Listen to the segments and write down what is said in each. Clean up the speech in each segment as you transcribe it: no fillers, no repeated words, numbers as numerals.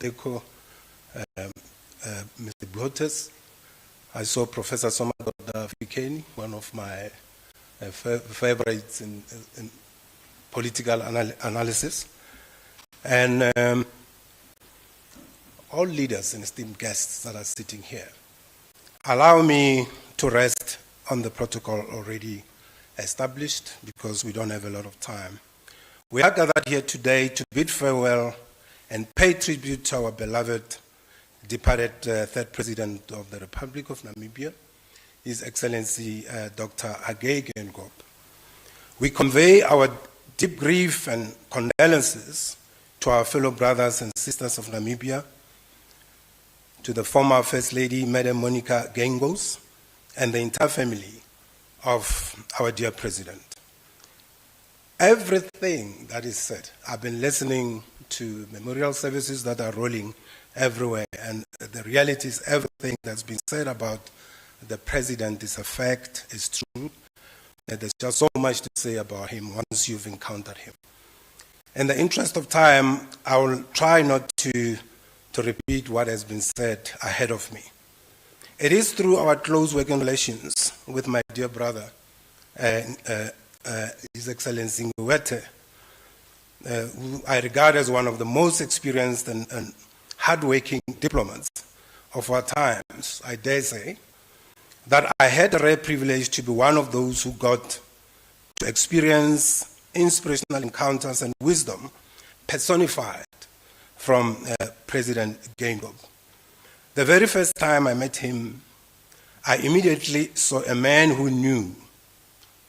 Teko, Mr. Blotes. I saw Professor Somadoda Fikeni, one of my favorites in political analysis, and all leaders and esteemed guests that are sitting here. Allow me to rest on the protocol already established because we don't have a lot of time. We are gathered here today to bid farewell and pay tribute to our beloved departed third President of the Republic of Namibia, His Excellency Dr. Hage Geingob. We convey our deep grief and condolences to our fellow brothers and sisters of Namibia, to the former First Lady, Madam Monica Geingob, and the entire family of our dear President. Everything that is said, I've been listening to memorial services that are rolling everywhere, and the reality is everything that's been said about the President is a fact, is true. There's just so much to say about him once you've encountered him. In the interest of time, I will try not to repeat what has been said ahead of me. It is through our close working relations with my dear brother, His Excellency Ngwete, who I regard as one of the most experienced and hard-working diplomats of our times, I dare say, that I had a rare privilege to be one of those who got to experience inspirational encounters and wisdom personified from President Geingob. The very first time I met him, I immediately saw a man who knew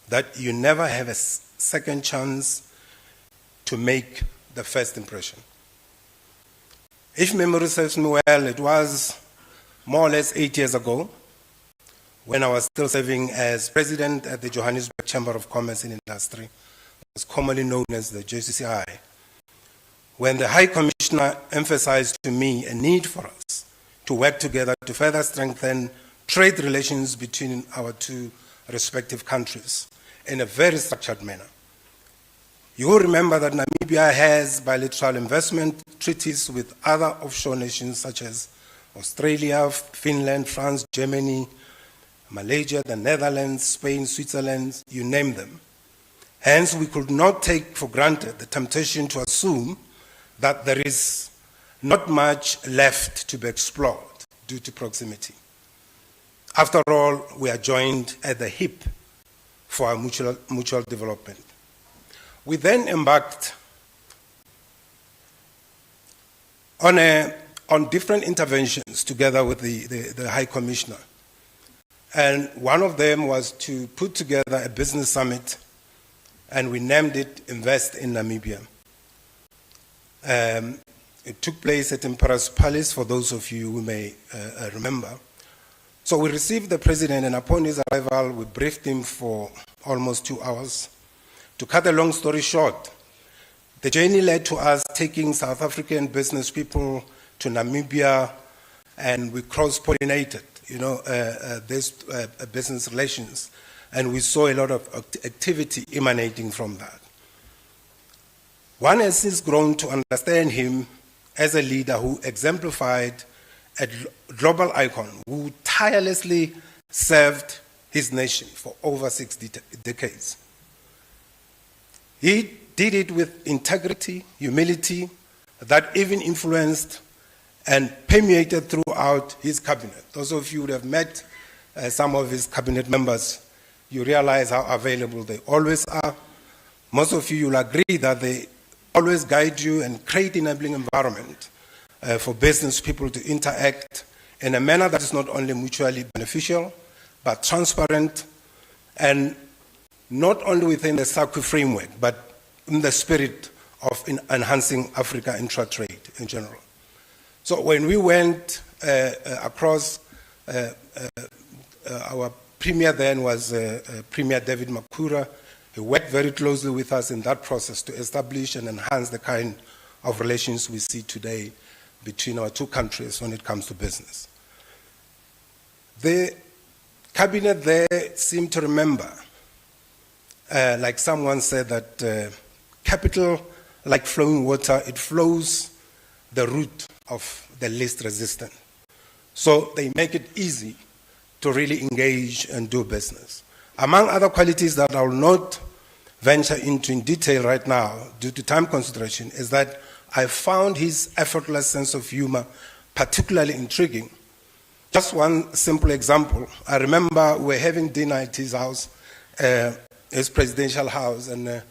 that you never have a second chance to make the first impression. If memory serves me well, it was more or less 8 years ago when I was still serving as president at the Johannesburg Chamber of Commerce and Industry. It was commonly known as the JCCI, when the High Commissioner emphasized to me a need for us to work together to further strengthen trade relations between our two respective countries in a very structured manner. You will remember that Namibia has bilateral investment treaties with other offshore nations such as Australia, Finland, France, Germany, Malaysia, the Netherlands, Spain, Switzerland, you name them. Hence, we could not take for granted the temptation to assume that there is not much left to be explored due to proximity. After all, we are joined at the hip for our mutual development. We then embarked on different interventions together with the High Commissioner. And one of them was to put together a business summit, and we named it Invest in Namibia. It took place at Emperor's Palace, for those of you who may remember. So we received the President, and upon his arrival, we briefed him for almost 2 hours. To cut a long story short, the journey led to us taking South African business people to Namibia, and we cross-pollinated, this business relations, and we saw a lot of activity emanating from that. One has since grown to understand him as a leader who exemplified a global icon who tirelessly served his nation for over 6 decades. He did it with integrity, humility, that even influenced and permeated throughout his cabinet. Those of you who have met some of his cabinet members, you realize how available they always are. Most of you will agree that they always guide you and create enabling environment for business people to interact in a manner that is not only mutually beneficial, but transparent, and not only within the SACU framework, but in the spirit of enhancing Africa intra-trade in general. So when we went across, our premier then was Premier David Makura. He worked very closely with us in that process to establish and enhance the kind of relations we see today between our two countries when it comes to business. The cabinet there seemed to remember, like someone said, that capital, like flowing water, it flows the route of the least resistant. So they make it easy to really engage and do business. Among other qualities that I will not venture into in detail right now due to time consideration is that I found his effortless sense of humor particularly intriguing. Just one simple example. I remember we were having dinner at his house, his presidential house, and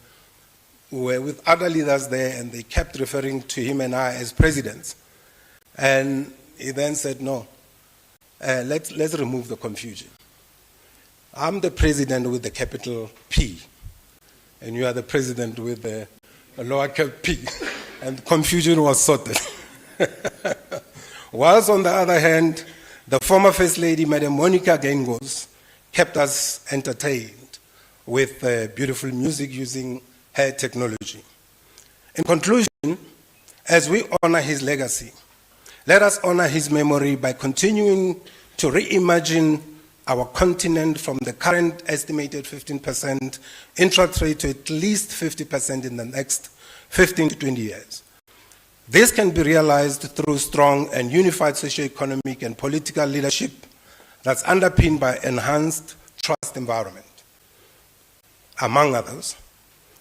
we were with other leaders there, and they kept referring to him and I as presidents. And he then said, no, let's remove the confusion. I'm the president with the capital P, and you are the president with the lowercase p, and confusion was sorted. Whilst on the other hand, the former First Lady, Madam Monica Gengos, kept us entertained with beautiful music using her technology. In conclusion, as we honor his legacy, let us honor his memory by continuing to reimagine our continent from the current estimated 15% interest rate to at least 50% in the next 15 to 20 years. This can be realized through strong and unified socio-economic and political leadership that's underpinned by enhanced trust environment. Among others,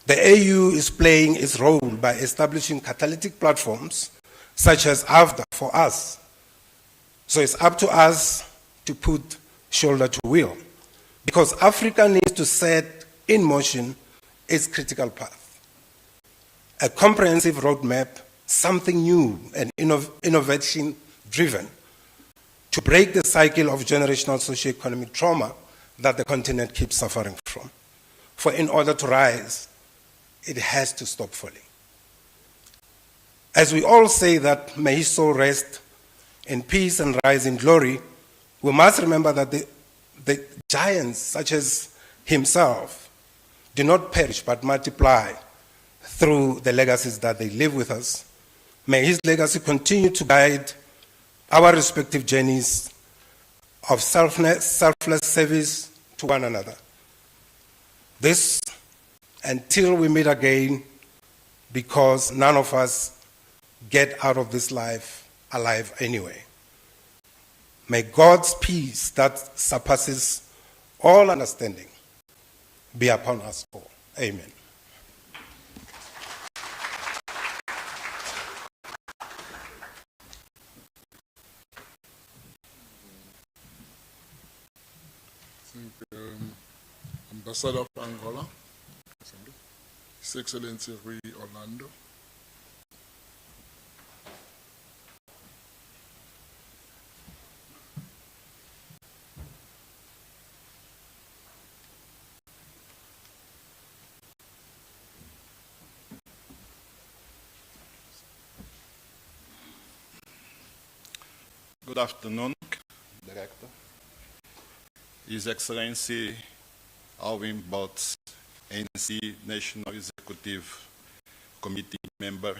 the AU is playing its role by establishing catalytic platforms such as AFDA for us. So it's up to us to put shoulder to wheel, because Africa needs to set in motion its critical path. A comprehensive roadmap, something new and innovation-driven to break the cycle of generational socio-economic trauma that the continent keeps suffering from. For in order to rise, it has to stop falling. As we all say that may his soul rest in peace and rise in glory, we must remember that the giants such as himself do not perish but multiply through the legacies that they leave with us. May his legacy continue to guide our respective journeys of selfless service to one another. This until we meet again, because none of us get out of this life alive anyway. May God's peace that surpasses all understanding be upon us all. Amen. Ambassador of Angola, His Excellency Rui Orlando. Good afternoon, Director. His Excellency Alvin Botts, ANC National Executive Committee member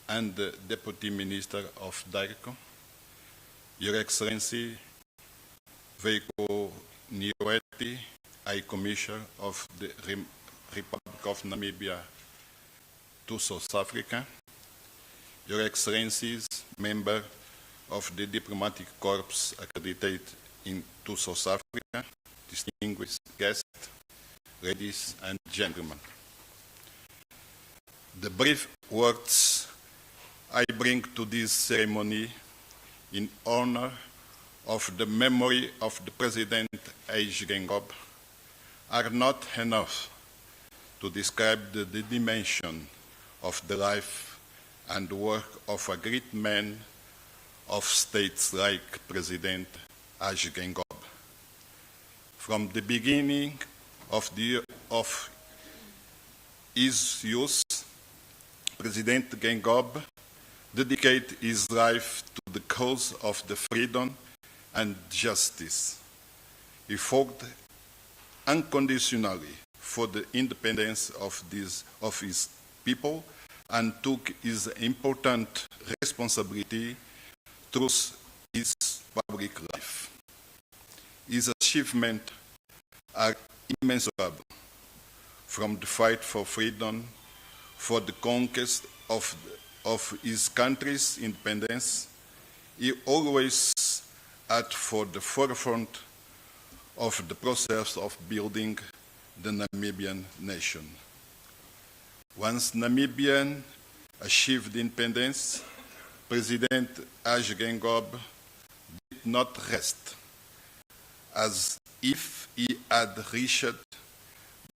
and the Deputy Minister of DIRCO, Your Excellency Veiko Niueti, High Commissioner of the Republic of Namibia to South Africa, Your Excellencies, member of the Diplomatic Corps accredited to South Africa, distinguished guests, ladies and gentlemen. The brief words I bring to this ceremony in honor of the memory of the President H. Gengob are not enough to describe the dimension of the life and work of a great man of states like President H. Gengob. From the beginning of his youth, President Gengob dedicated his life to the cause of the freedom and justice. He fought unconditionally for the independence of his people and took his important responsibility through his public life. His achievements are immeasurable, from the fight for freedom, for the conquest of of his country's independence, he always at for the forefront of the process of building the Namibian nation. Once Namibia achieved independence, President Geingob did not rest, as if he had reached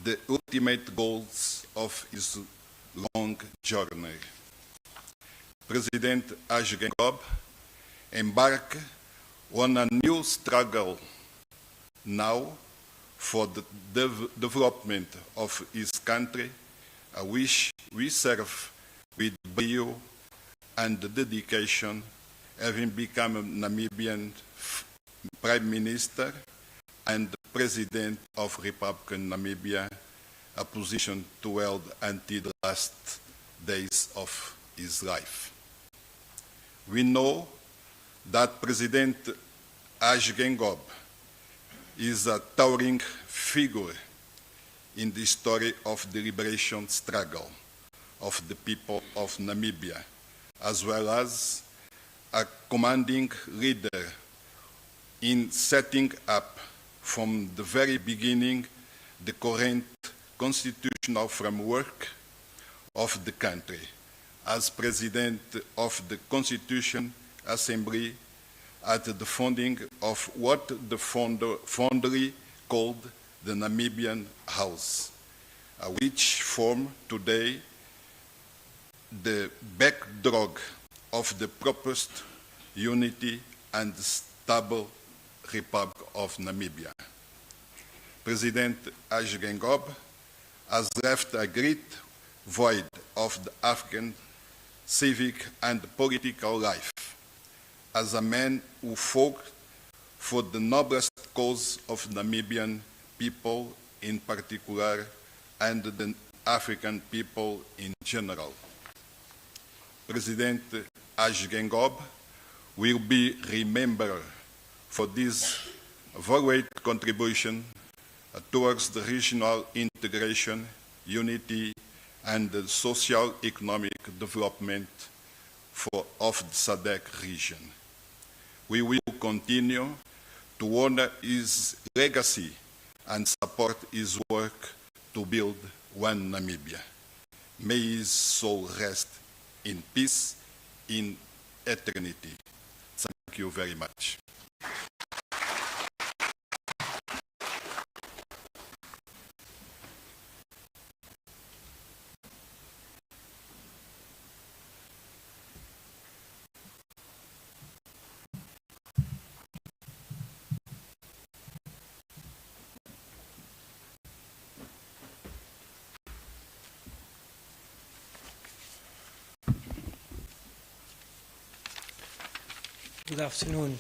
the ultimate goals of his long journey. President Geingob embarked on a new struggle now for the development of his country, which we serve with brio and dedication, having become a Namibian Prime Minister and President of Republic of Namibia, a position to hold until the last days of his life. We know that President Geingob is a towering figure in the story of the liberation struggle of the people of Namibia, as well as a commanding leader in setting up from the very beginning the current constitutional framework of the country, as President of the Constitution Assembly at the founding of what the fondly called the Namibian House, which form today the backdrop of the proposed unity and stable Republic of Namibia. President Geingob has left a great void of the African civic and political life as a man who fought for the noblest cause of Namibian people in particular and the African people in general. President Geingob will be remembered for this valued contribution towards the regional integration, unity, and the socio-economic development of the SADC region. We will continue to honor his legacy and support his work to build one Namibia. May his soul rest in peace in eternity. Thank you very much. Good afternoon,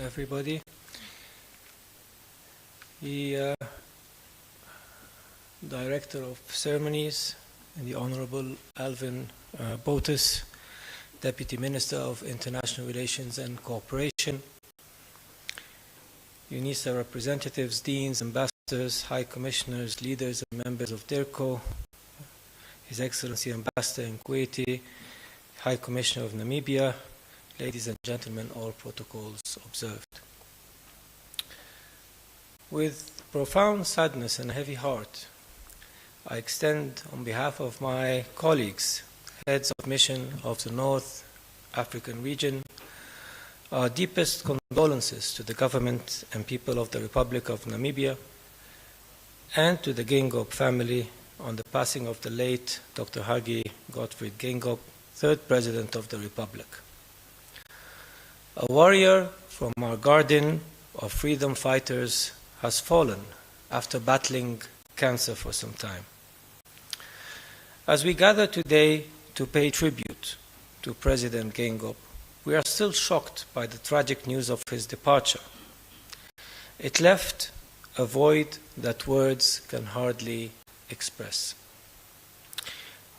everybody. The Director of Ceremonies, the Honorable Alvin Botus, Deputy Minister of International Relations and Cooperation, UNISA representatives, deans, ambassadors, high commissioners, leaders and members of DIRCO, His Excellency Ambassador in Kuwaiti, High Commissioner of Namibia, ladies and gentlemen, all protocols observed. With profound sadness and heavy heart, I extend on behalf of my colleagues, heads of mission of the North African region, our deepest condolences to the government and people of the Republic of Namibia and to the Geingob family on the passing of the late Dr. Hage Gottfried Geingob, third President of the Republic. A warrior from our garden of freedom fighters has fallen after battling cancer for some time. As we gather today to pay tribute to President Geingob, we are still shocked by the tragic news of his departure. It left a void that words can hardly express.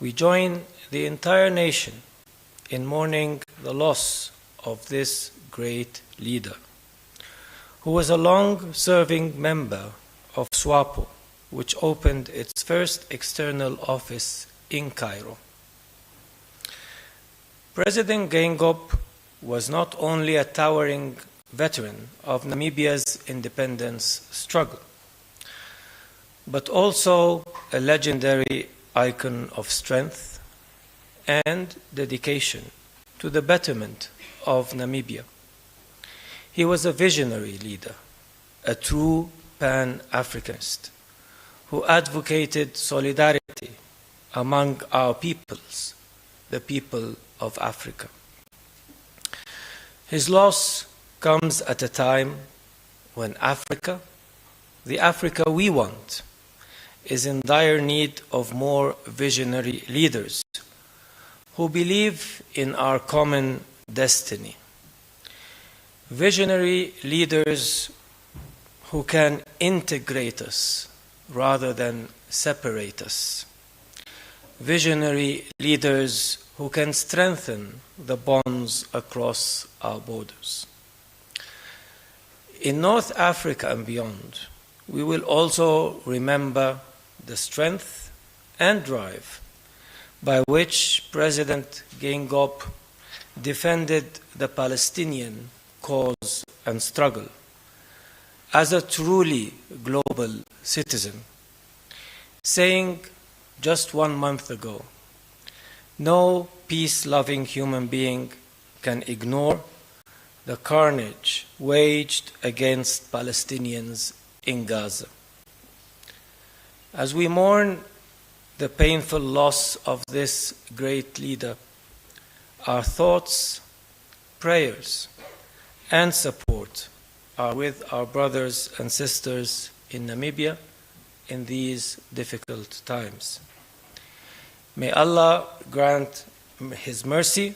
We join the entire nation in mourning the loss of this great leader, who was a long-serving member of SWAPO, which opened its first external office in Cairo. President Geingob was not only a towering veteran of Namibia's independence struggle, but also a legendary icon of strength and dedication to the betterment of Namibia. He was a visionary leader, a true Pan-Africanist, who advocated solidarity among our peoples, the people of Africa. His loss comes at a time when Africa, the Africa we want, is in dire need of more visionary leaders who believe in our common destiny. Visionary leaders who can integrate us rather than separate us. Visionary leaders who can strengthen the bonds across our borders. In North Africa and beyond, we will also remember the strength and drive by which President Geingob defended the Palestinian cause and struggle as a truly global citizen, saying just 1 month ago, no peace-loving human being can ignore the carnage waged against Palestinians in Gaza. As we mourn the painful loss of this great leader, our thoughts, prayers, and support are with our brothers and sisters in Namibia in these difficult times. May Allah grant His mercy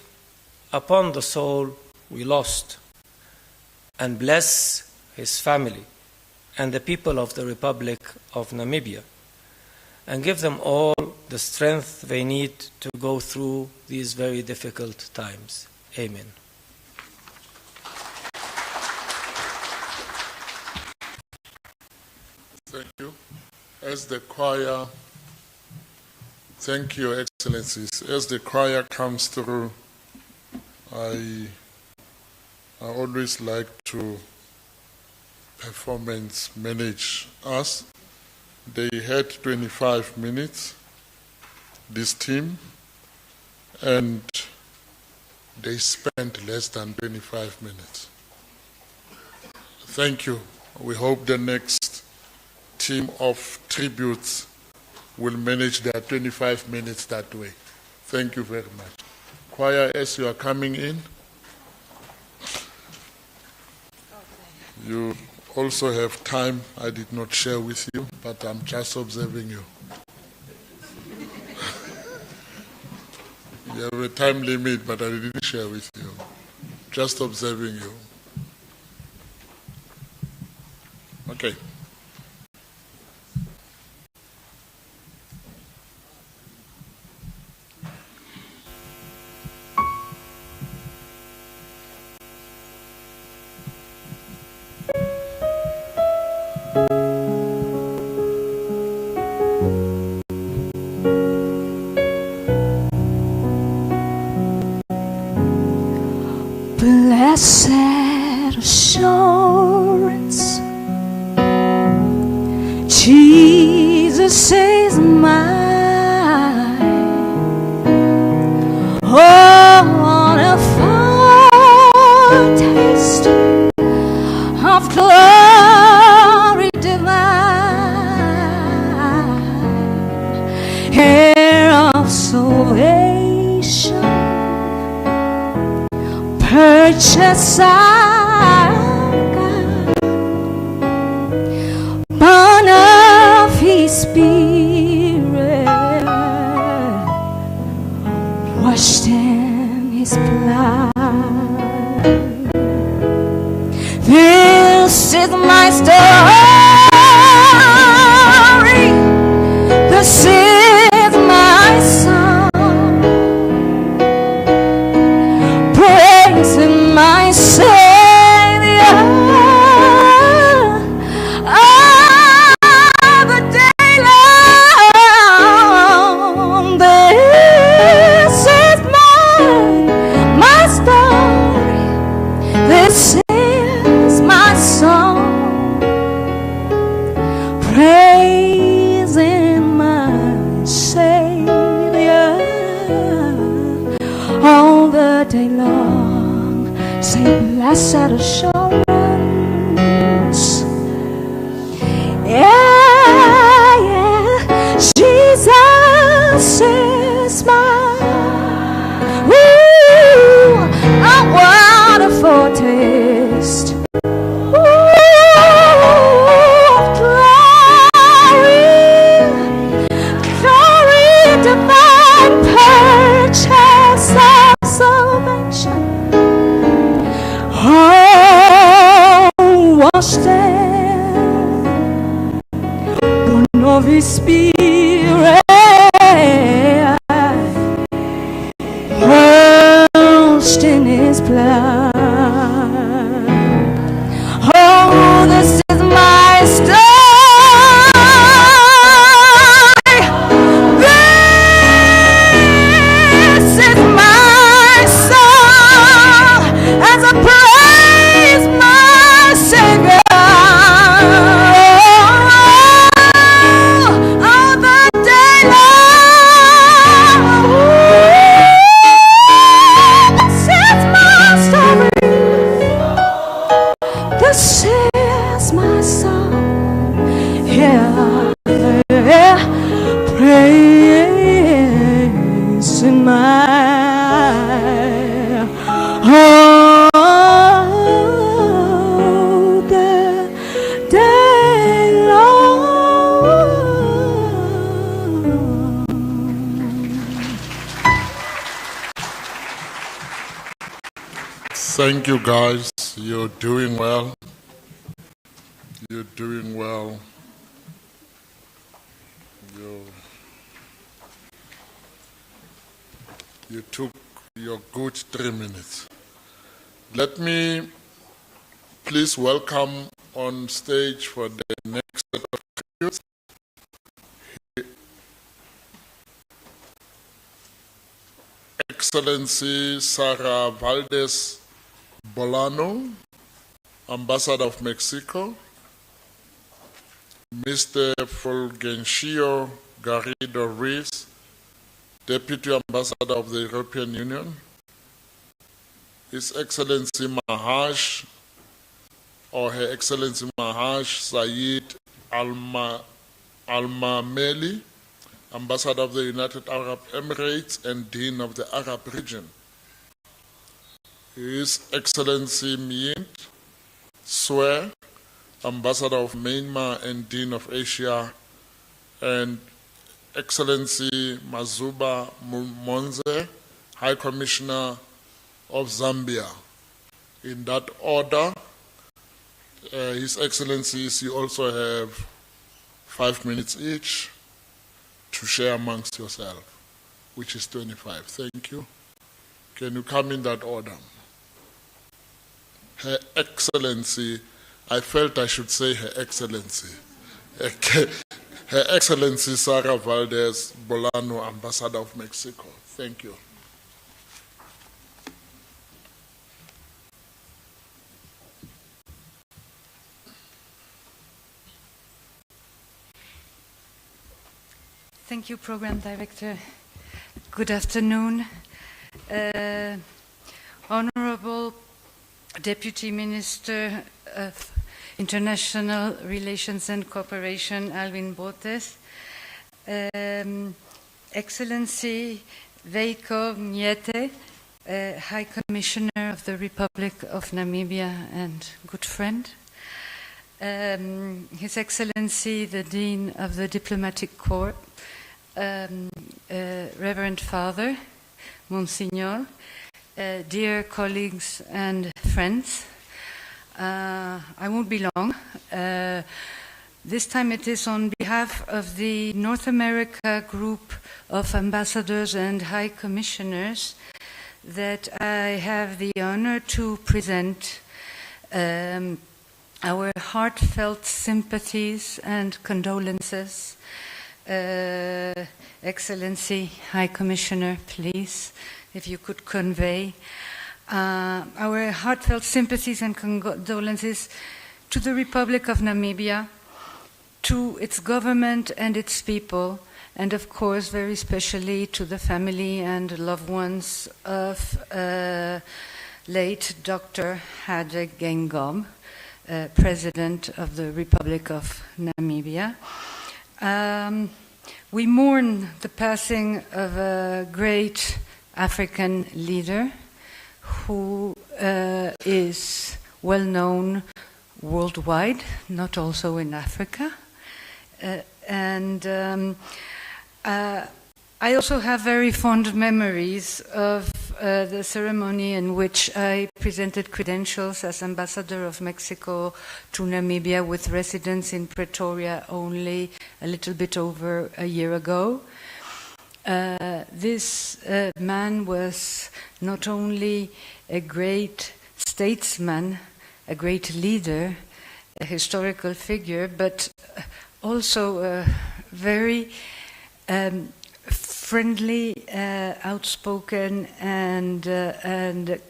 upon the soul we lost and bless his family and the people of the Republic of Namibia, and give them all the strength they need to go through these very difficult times. Amen. Thank you. As the choir, thank you, Excellencies. As the choir comes through, I always like to performance manage us. They had 25 minutes, this team, and they spent less than 25 minutes. Thank you. We hope the next team of tributes will manage their 25 minutes that way. Thank you very much. Choir, as you are coming in, you also have time I did not share with you, but I'm just observing you. You have a time limit, but I didn't share with you. Just observing you. Okay. Blessed assurance, Jesus is mine. Oh, what a foretaste of glory divine, heir of salvation, purchase of God, born of His Spirit, washed in His blood. This is my story. This is my song, praising my Savior all the day long. This is my This is my song, praising my Savior all the day long. Say, blessed assurance, yeah, yeah, Jesus is mine. Ooh, a wonderful taste. Ooh, glory, glory, divine purchase of salvation. Oh, washed and born of His Spirit, washed in His blood. Oh, this is my story. This is my song as I praise my Savior all the day long. This is my story. This is my song. Yeah, yeah. Praise in my all the day long. Thank you, guys. You're doing well. You're doing well. You took your good 3 minutes. Let me please welcome on stage for the next set of tributes Excellency Sara Valdez Bolano, Ambassador of Mexico, Mr. Fulgencio Garrido Ruiz, Deputy Ambassador of the European Union, His Excellency Maharaj, or Her Excellency Maharaj Sayed Al-Mameli, Ambassador of the United Arab Emirates and Dean of the Arab region, His Excellency Myint Swe, Ambassador of Myanmar and Dean of Asia, and Excellency Mazuba Monze, High Commissioner of Zambia. In that order, His Excellencies, you also have 5 minutes each to share amongst yourself, which is 25. Thank you. Can you come in that order? Her Excellency, I felt I should say Her Excellency. Her Excellency Sara Valdez Bolano, Ambassador of Mexico. Thank you. Thank you, Program Director. Good afternoon. Honorable Deputy Minister of International Relations and Cooperation, Alvin Botes, Excellency Veiko Nyete, High Commissioner of the Republic of Namibia and good friend, His Excellency the Dean of the Diplomatic Corps, Reverend Father, Monsignor, dear colleagues and friends, I won't be long. This time it is on behalf of the North America Group of Ambassadors and High Commissioners that I have the honor to present our heartfelt sympathies and condolences. Excellency High Commissioner, please, if you could convey our heartfelt sympathies and condolences to the Republic of Namibia, to its government and its people, and of course very especially to the family and loved ones of late Dr. Hage Geingob, President of the Republic of Namibia. We mourn the passing of a great African leader who is well known worldwide, not also in Africa. I also have very fond memories of the ceremony in which I presented credentials as Ambassador of Mexico to Namibia with residence in Pretoria only a little bit over a year ago. This man was not only a great statesman, a great leader, a historical figure, but also a very friendly, outspoken, and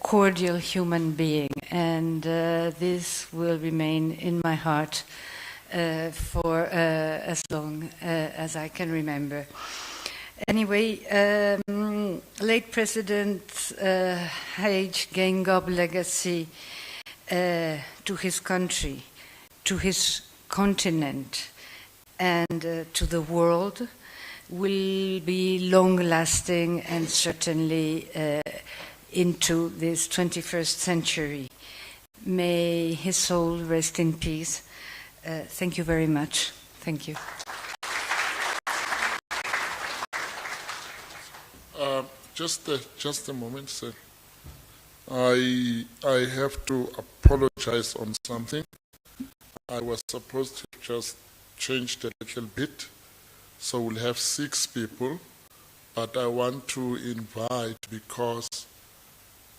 cordial human being. And this will remain in my heart for as long as I can remember. Anyway, late President Hage Geingob legacy to his country, to his continent, and to the world will be long-lasting and certainly into this 21st century. May his soul rest in peace. Thank you very much. Thank you. Just a moment, sir. I have to apologize on something. I was supposed to just change a little bit, so we'll have 6 people, but I want to invite, because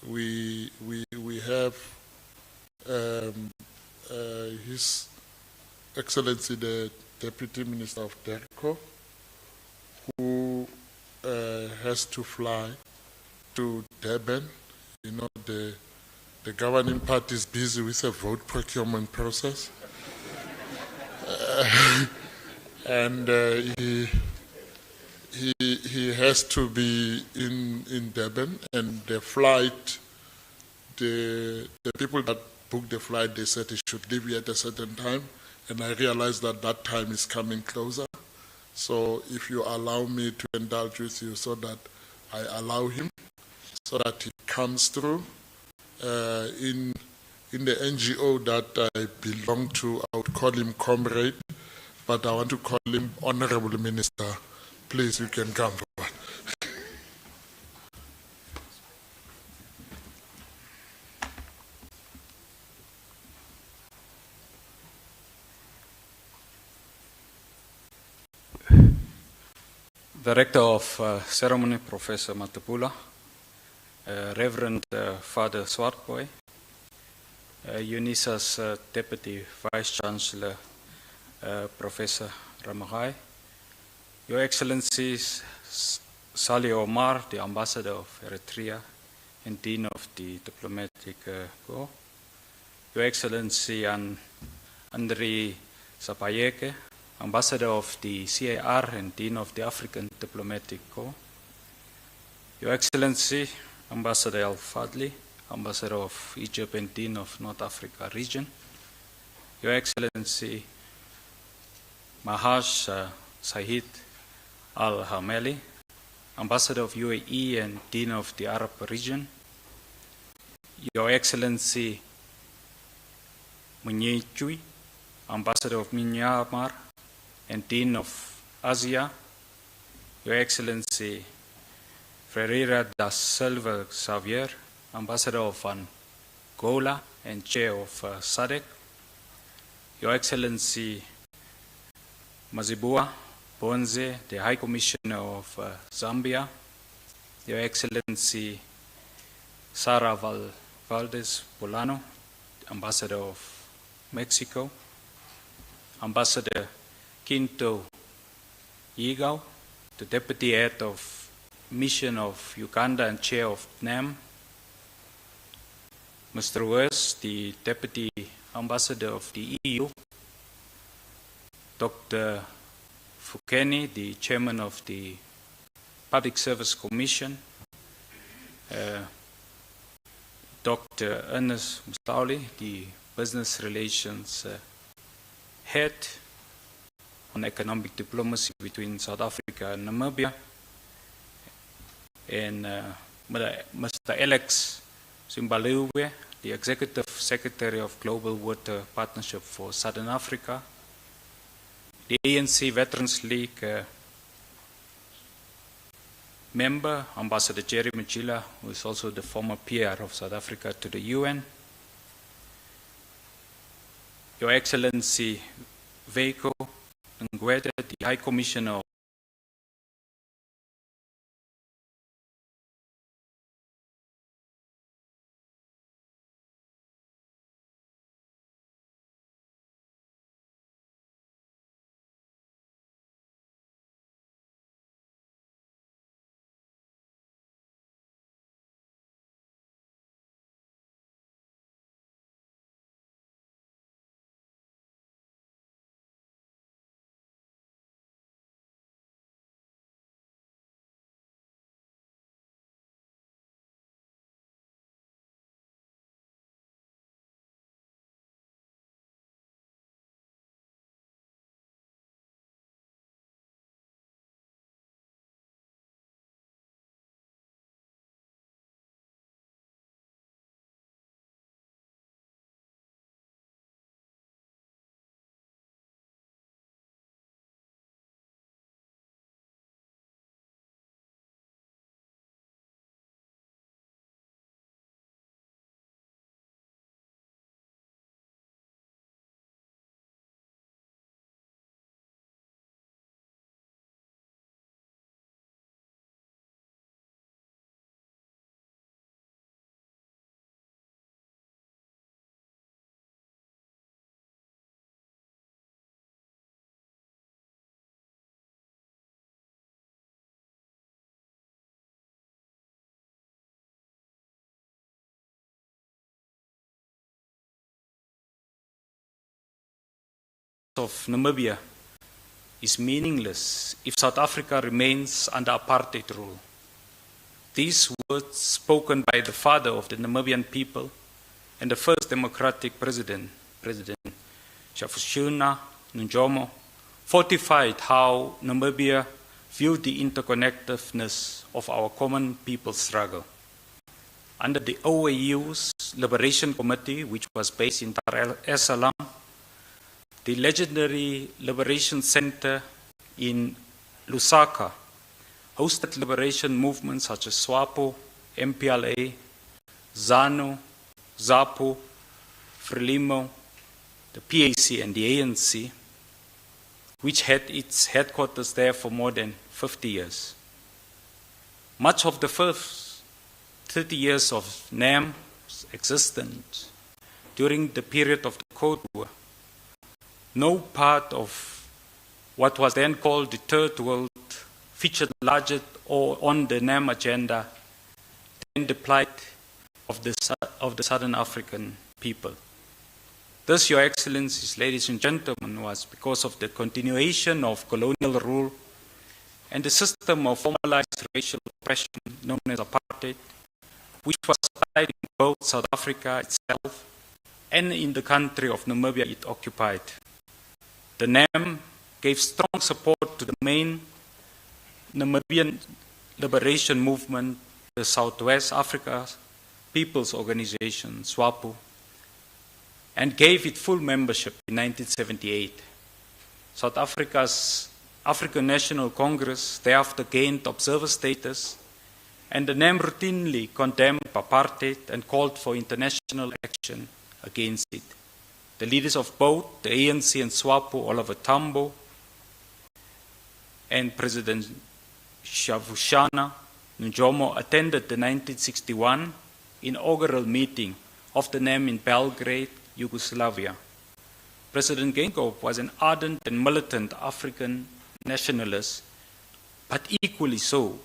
we have His Excellency the Deputy Minister of DERCO, who has to fly to Durban. You know, the governing party is busy with a vote procurement process. And he has to be in Durban, and the flight, the people that booked the flight, they said he should leave here at a certain time, and I realized that that time is coming closer. So if you allow me to indulge with you, so that I allow him, so that he comes through. In the NGO that I belong to, I would call him comrade, but I want to call him Honorable Minister. Please, you can come forward. Director of Ceremony, Professor Matapula, Reverend Father Swartboy, UNISA's Deputy Vice Chancellor, Professor Ramagai, Your Excellencies Salih Omar, the Ambassador of Eritrea and Dean of the Diplomatic Corps, Your Excellency Andri Sapayeke, Ambassador of the CAR and Dean of the African Diplomatic Corps, Your Excellency Ambassador Al-Fadli, Ambassador of Egypt and Dean of North Africa Region, Your Excellency Mahaj Sahid Al-Hameli, Ambassador of UAE and Dean of the Arab Region, Your Excellency Munye Chui, Ambassador of Myanmar and Dean of Asia, Your Excellency Ferreira da Silva Xavier, Ambassador of Angola and Chair of SADC, Your Excellency Mazibua Bonze, the High Commissioner of Zambia, Your Excellency Sara Valdez Bolano, Ambassador of Mexico, Ambassador Kinto Yigao, the Deputy Head of Mission of Uganda and Chair of NAM, Mr. West, the Deputy Ambassador of the EU, Dr. Fukeni, the Chairman of the Public Service Commission, Dr. Ernest Msauli, the Business Relations Head on Economic Diplomacy between South Africa and Namibia, and Mr. Alex Zimbabwe, the Executive Secretary of Global Water Partnership for Southern Africa, the ANC Veterans League member, Ambassador Jerry Mchila, who is also the former PR of South Africa to the UN, Your Excellency Veiko Ngwede, the High Commissioner of Namibia is meaningless if South Africa remains under apartheid rule. These words spoken by the father of the Namibian people and the first democratic president, President Shafashuna Njomo, fortified how Namibia viewed the interconnectedness of our common people struggle. Under the OAU's Liberation Committee, which was based in Dar es Salaam, the legendary Liberation Center in Lusaka hosted liberation movements such as SWAPO, MPLA, ZANU, ZAPU, FRELIMO, the PAC and the ANC, which had its headquarters there for more than 50 years. Much of the first 30 years of NAM's existence during the period of the Cold War, no part of what was then called the Third World featured larger or on the NAM agenda than the plight of the Southern African people. This, Your Excellencies, ladies and gentlemen, was because of the continuation of colonial rule and the system of formalized racial oppression known as apartheid, which was applied in both South Africa itself and in the country of Namibia it occupied. The NAM gave strong support to the main Namibian liberation movement, the Southwest Africa People's Organization, SWAPO, and gave it full membership in 1978. South Africa's African National Congress thereafter gained observer status, and the NAM routinely condemned apartheid and called for international action against it. The leaders of both the ANC and SWAPO, Oliver Tambo and President Shafashuna Njomo, attended the 1961 inaugural meeting of the NAM in Belgrade, Yugoslavia. President Geingob was an ardent and militant African nationalist, but equally so,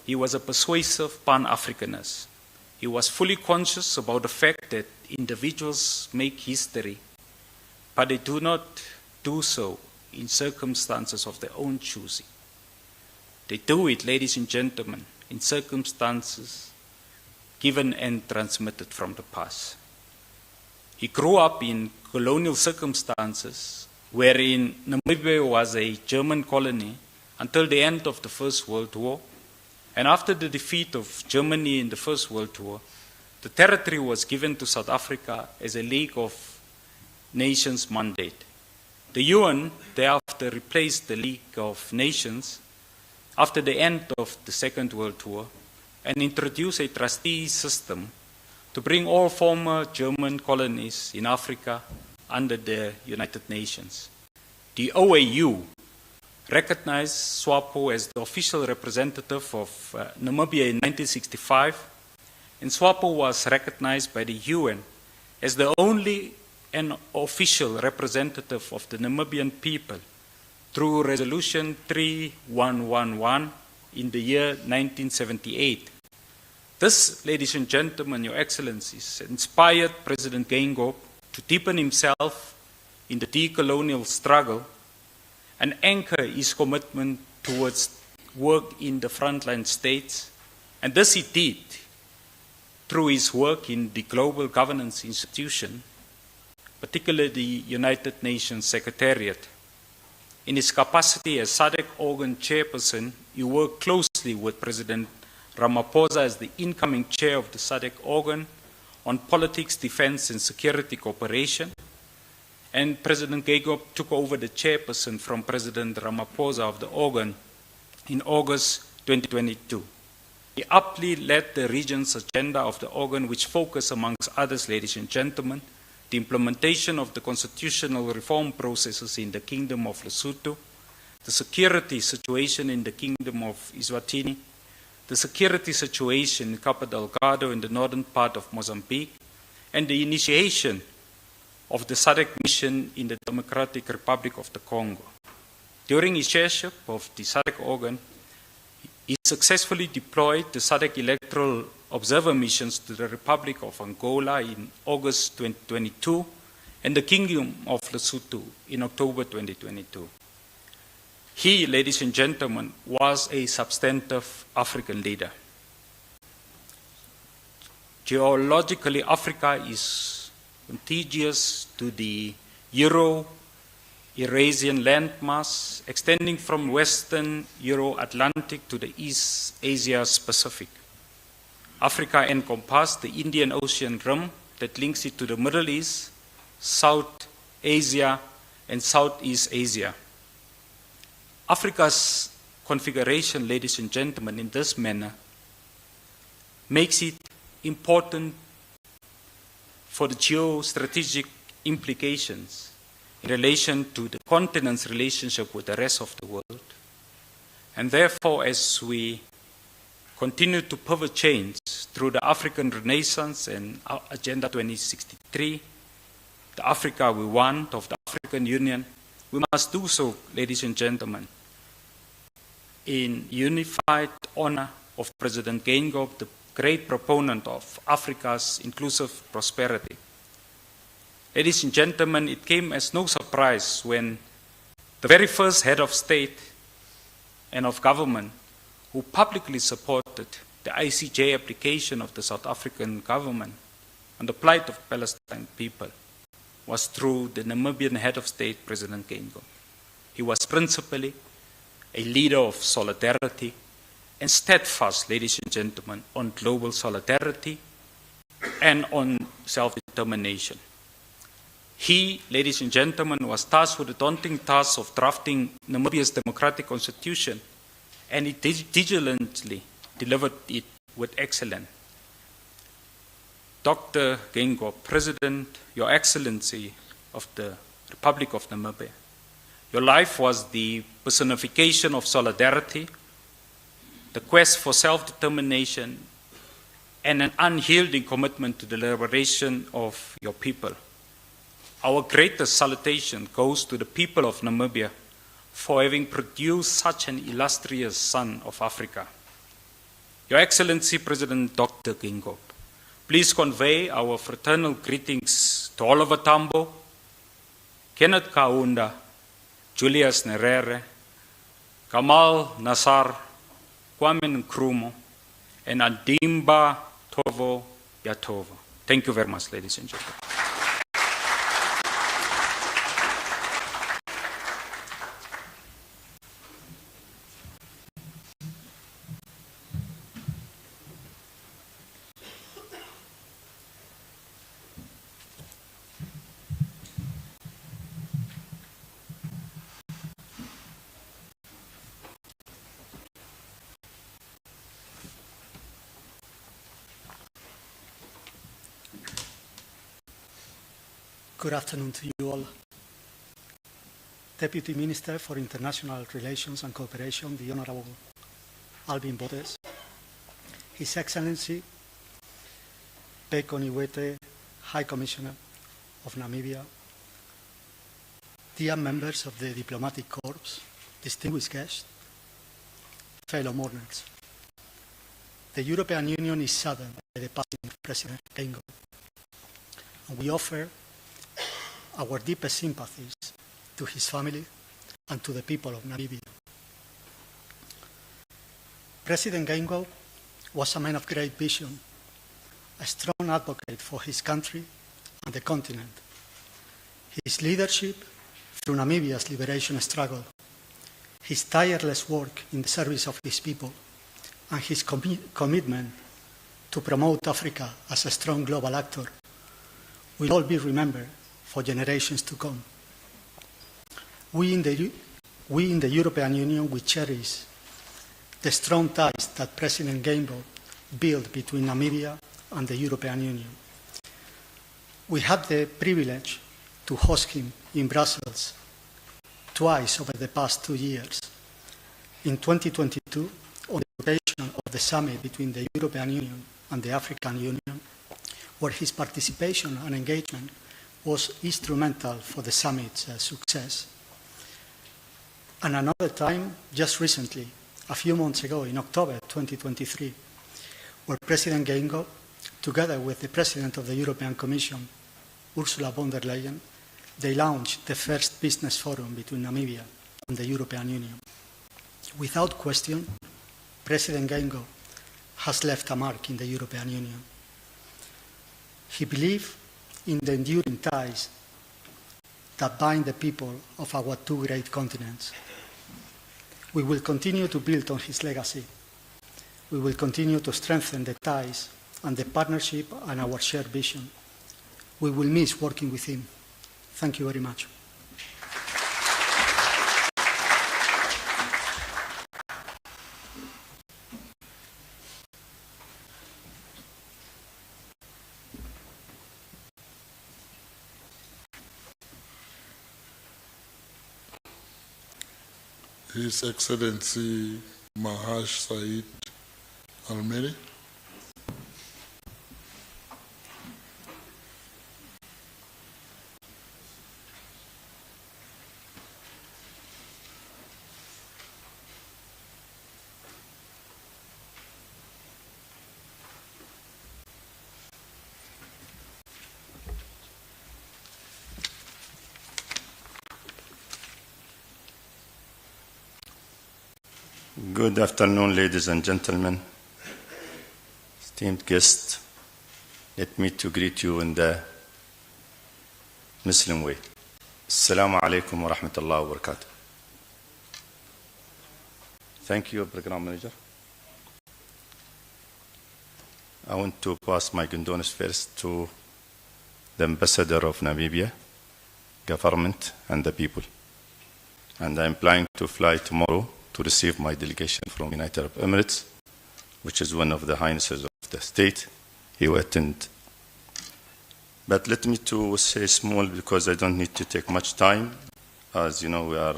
he was a persuasive Pan-Africanist. He was fully conscious about the fact that individuals make history, but they do not do so in circumstances of their own choosing. They do it, ladies and gentlemen, in circumstances given and transmitted from the past. He grew up in colonial circumstances wherein Namibia was a German colony until the end of the First World War. And after the defeat of Germany in the First World War, the territory was given to South Africa as a League of Nations mandate. The UN thereafter replaced the League of Nations after the end of the Second World War and introduced a trustee system to bring all former German colonies in Africa under the United Nations. The OAU recognized SWAPO as the official representative of Namibia in 1965, and SWAPO was recognized by the UN as the only and official representative of the Namibian people through Resolution 3111 in the year 1978. This, ladies and gentlemen, Your Excellencies, inspired President Geingob to deepen himself in the decolonial struggle and anchor his commitment towards work in the frontline states. And this he did through his work in the global governance institution, particularly the United Nations Secretariat. In his capacity as SADC organ chairperson, he worked closely with President Ramaphosa as the incoming chair of the SADC organ on politics, defense, and security cooperation. And President Geingob took over the chairperson from President Ramaphosa of the organ in August 2022. He aptly led the region's agenda of the organ, which focused, amongst others, ladies and gentlemen, the implementation of the constitutional reform processes in the Kingdom of Lesotho, the security situation in the Kingdom of Eswatini, the security situation in Cabo Delgado in the northern part of Mozambique, and the initiation of the SADC mission in the Democratic Republic of the Congo. During his chairship of the SADC organ, he successfully deployed the SADC electoral observer missions to the Republic of Angola in August 2022 and the Kingdom of Lesotho in October 2022. He, ladies and gentlemen, was a substantive African leader. Geologically, Africa is contiguous to the Euro-Eurasian landmass, extending from western Euro-Atlantic to the East Asia Pacific. Africa encompasses the Indian Ocean rim that links it to the Middle East, South Asia, and Southeast Asia. Africa's configuration, ladies and gentlemen, in this manner makes it important for the geostrategic implications in relation to the continent's relationship with the rest of the world. And therefore, as we continue to pivot change through the African Renaissance and Agenda 2063, the Africa we want of the African Union, we must do so, ladies and gentlemen, in unified honor of President Geingob, the great proponent of Africa's inclusive prosperity. Ladies and gentlemen, it came as no surprise when the very first head of state and of government who publicly supported the ICJ application of the South African government on the plight of Palestine people was through the Namibian head of state, President Geingob. He was principally a leader of solidarity and steadfast, ladies and gentlemen, on global solidarity and on self-determination. He, ladies and gentlemen, was tasked with the daunting task of drafting Namibia's democratic constitution, and he diligently delivered it with excellence. Dr. Geingob, President, Your Excellency of the Republic of Namibia, your life was the personification of solidarity, the quest for self-determination, and an unyielding commitment to the liberation of your people. Our greatest salutation goes to the people of Namibia for having produced such an illustrious son of Africa. Your Excellency, President Dr. Geingob, Please convey our fraternal greetings to Oliver Tambo, Kenneth Kaunda, Julius Nyerere, Kamal Nassar, Kwame Nkrumah, and Adimba Tovo Yatova. Thank you very much, ladies and gentlemen. Good afternoon to you all. Deputy Minister for International Relations and Cooperation, the Honorable Alvin Botes, His Excellency Peko Niwete, High Commissioner of Namibia, dear members of the Diplomatic Corps, distinguished guests, fellow mourners. The European Union is saddened by the passing of President Geingob, and we offer our deepest sympathies to his family and to the people of Namibia. President Geingob was a man of great vision, a strong advocate for his country and the continent. His leadership through Namibia's liberation struggle, his tireless work in the service of his people, and his commitment to promote Africa as a strong global actor will all be remembered for generations to come. We in the European Union, we cherish the strong ties that President Geingob built between Namibia and the European Union. We had the privilege to host him in Brussels twice over the past 2 years. In 2022, on the occasion of the summit between the European Union and the African Union, where his participation and engagement was instrumental for the summit's success. And another time, just recently, a few months ago, in October 2023, where President Geingob, together with the President of the European Commission, Ursula von der Leyen, they launched the first business forum between Namibia and the European Union. Without question, President Geingob has left a mark in the European Union. He believed in the enduring ties that bind the people of our two great continents. We will continue to build on his legacy. We will continue to strengthen the ties and the partnership and our shared vision. We will miss working with him. Thank you very much. His Excellency Mahash Said Almeri. Good afternoon, ladies and gentlemen, esteemed guests. Let me to greet you in the Muslim way. Assalamu alaikum wa rahmatullahi wa barakatuh. Thank you, Program Manager. I want to pass my condolences first to the Ambassador of Namibia, government, and the people. And I'm planning to fly tomorrow to receive my delegation from United Arab Emirates, which is one of the highnesses of the state. He will attend. But let me to say small, because I don't need to take much time. As you know, we are,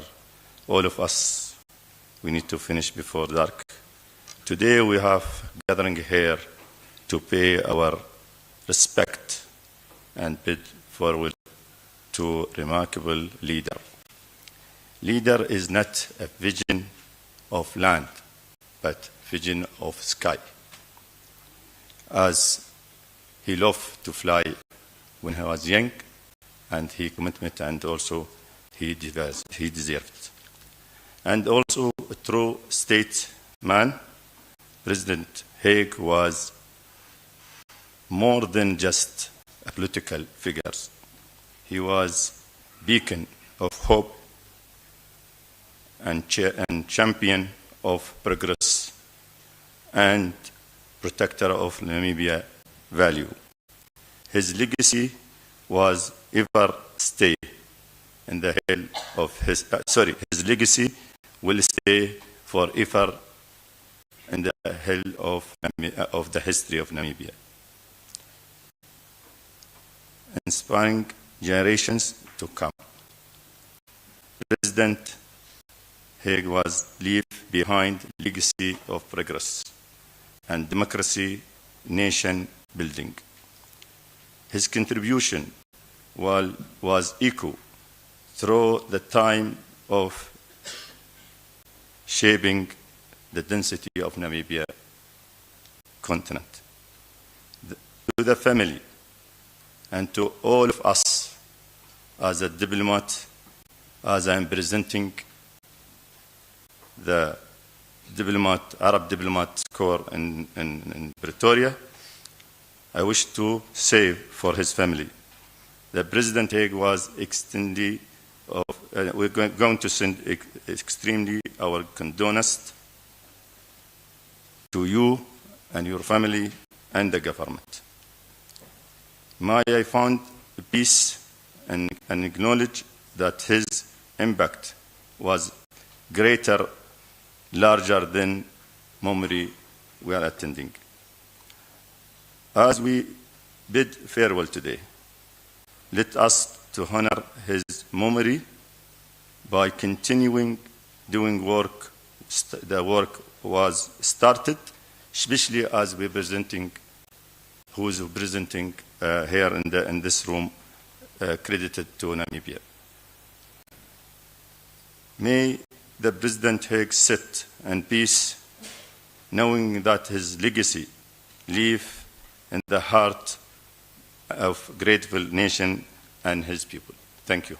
all of us, we need to finish before dark. Today we have gathering here to pay our respect and bid farewell to remarkable leader. Leader is not a vision of land, but vision of sky. As He loved to fly when he was young, and he commitment, and also he deserved. And also a true statesman, President Haig was more than just a political figure. He was beacon of hope and champion of progress and protector of Namibia value. His legacy was ever stay in the hell of his, his legacy will stay forever in the hell of the history of Namibia, inspiring generations to come. President Haig was leave behind legacy of progress and democracy, nation building. His contribution was equal through the time of shaping the density of Namibia continent. To the family and to all of us as a diplomat, as I'm presenting the Arab Diplomat Corps in Pretoria, I wish to say for his family that President Haig was we're going to send extremely our condolences to you and your family and the government. May I found peace and acknowledge that his impact was greater, larger than memory we are attending. As we bid farewell today, let us to honor his memory by continuing doing work. The work was started, especially as we're presenting, who is presenting here in this room, credited to Namibia. May the President Haig sit in peace, knowing that his legacy live in the heart of grateful nation and his people. Thank you.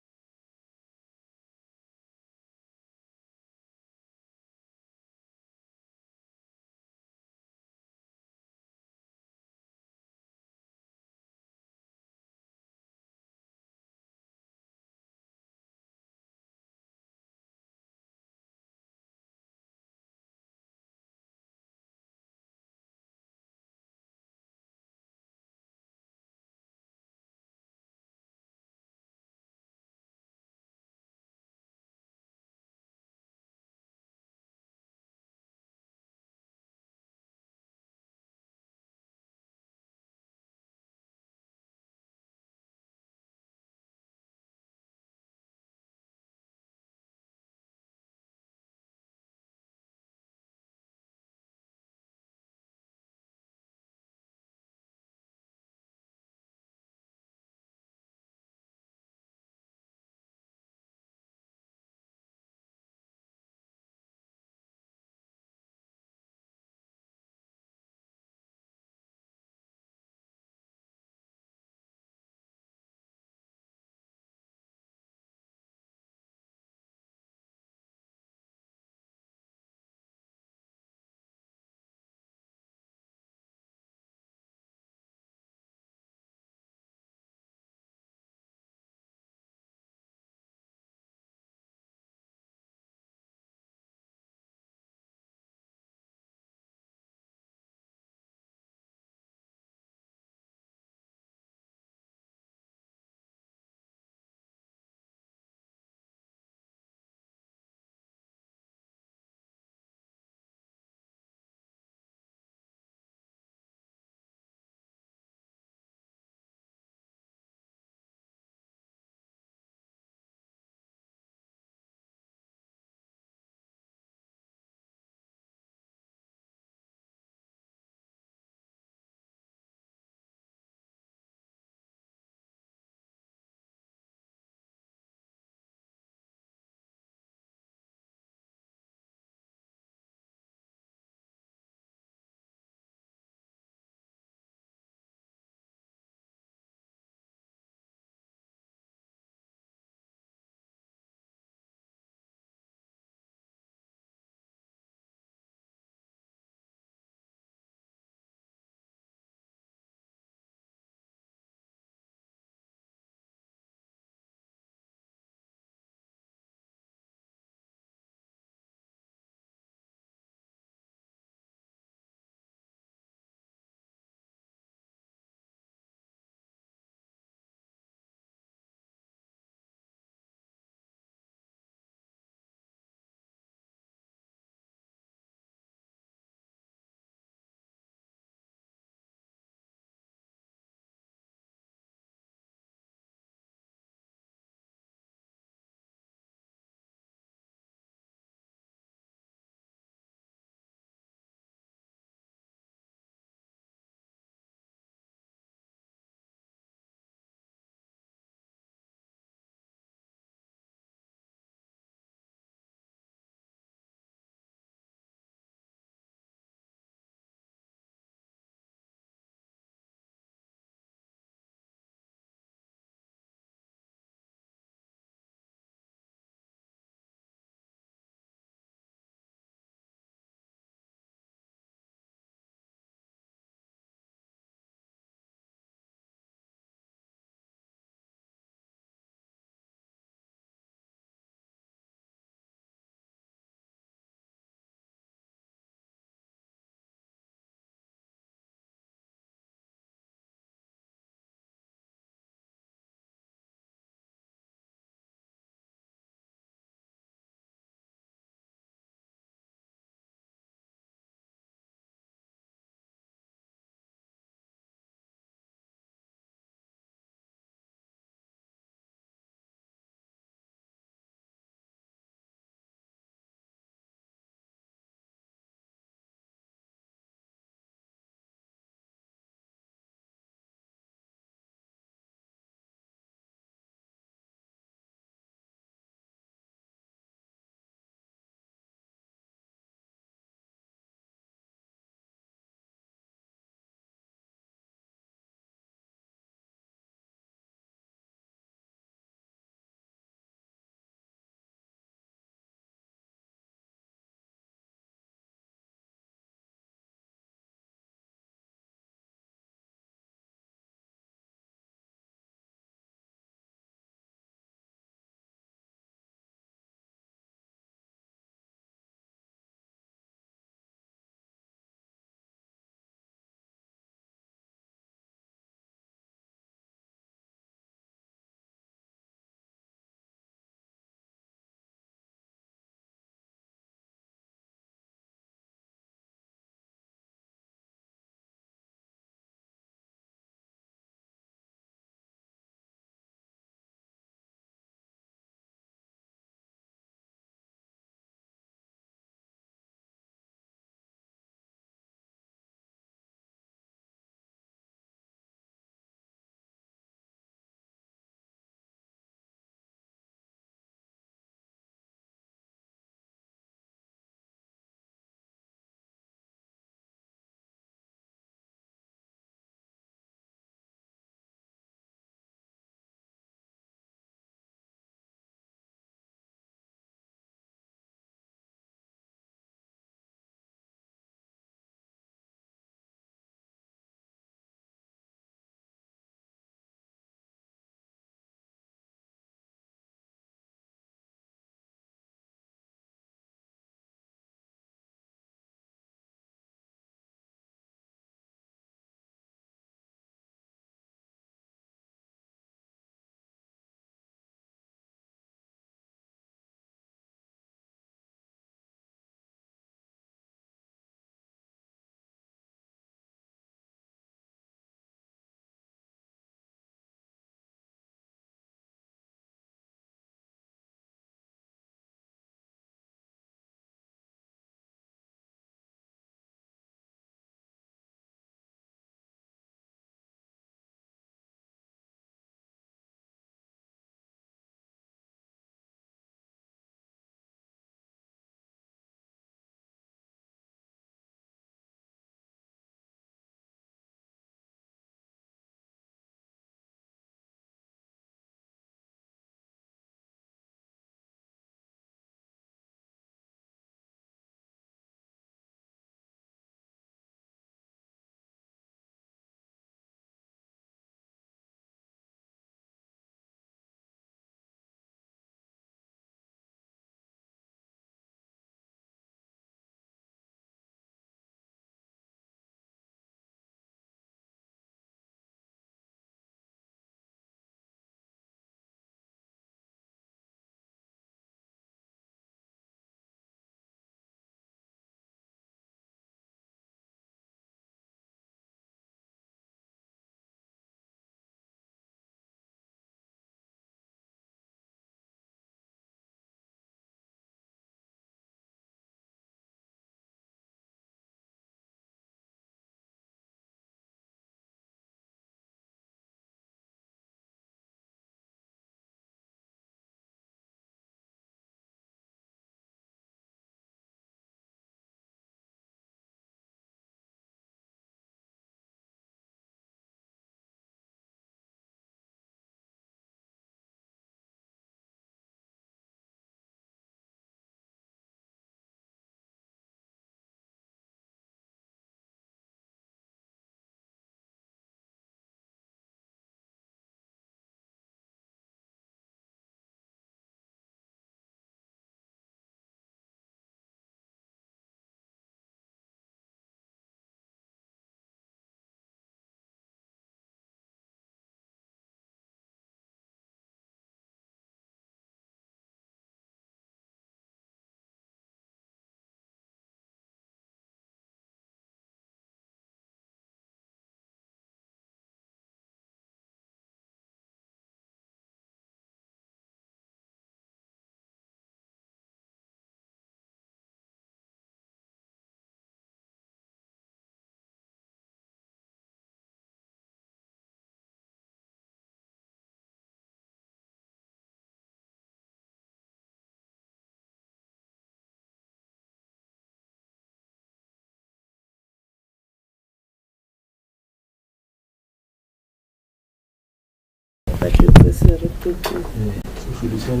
tlatletse se repete. So should we send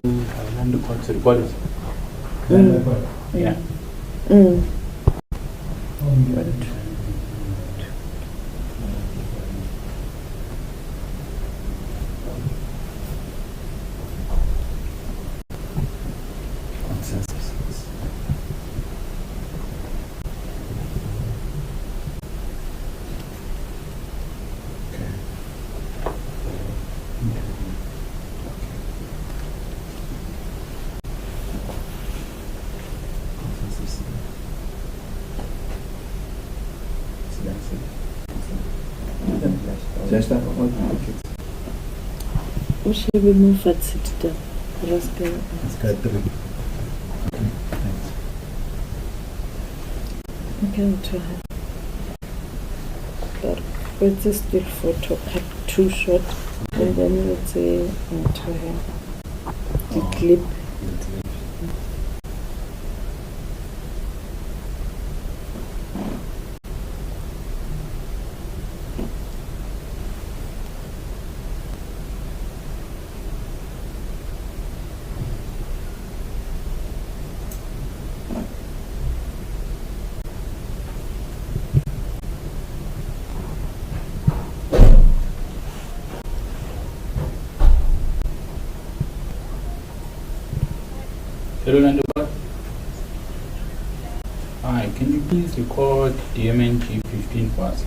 Nando to record it? Yeah. O shebe mo fatshe ditaba. Re ska Okay, try. But it's a still photo, cut too short, and then let's say the clip. Hello, Nando. Hi, can you please record DMNG 15 for us?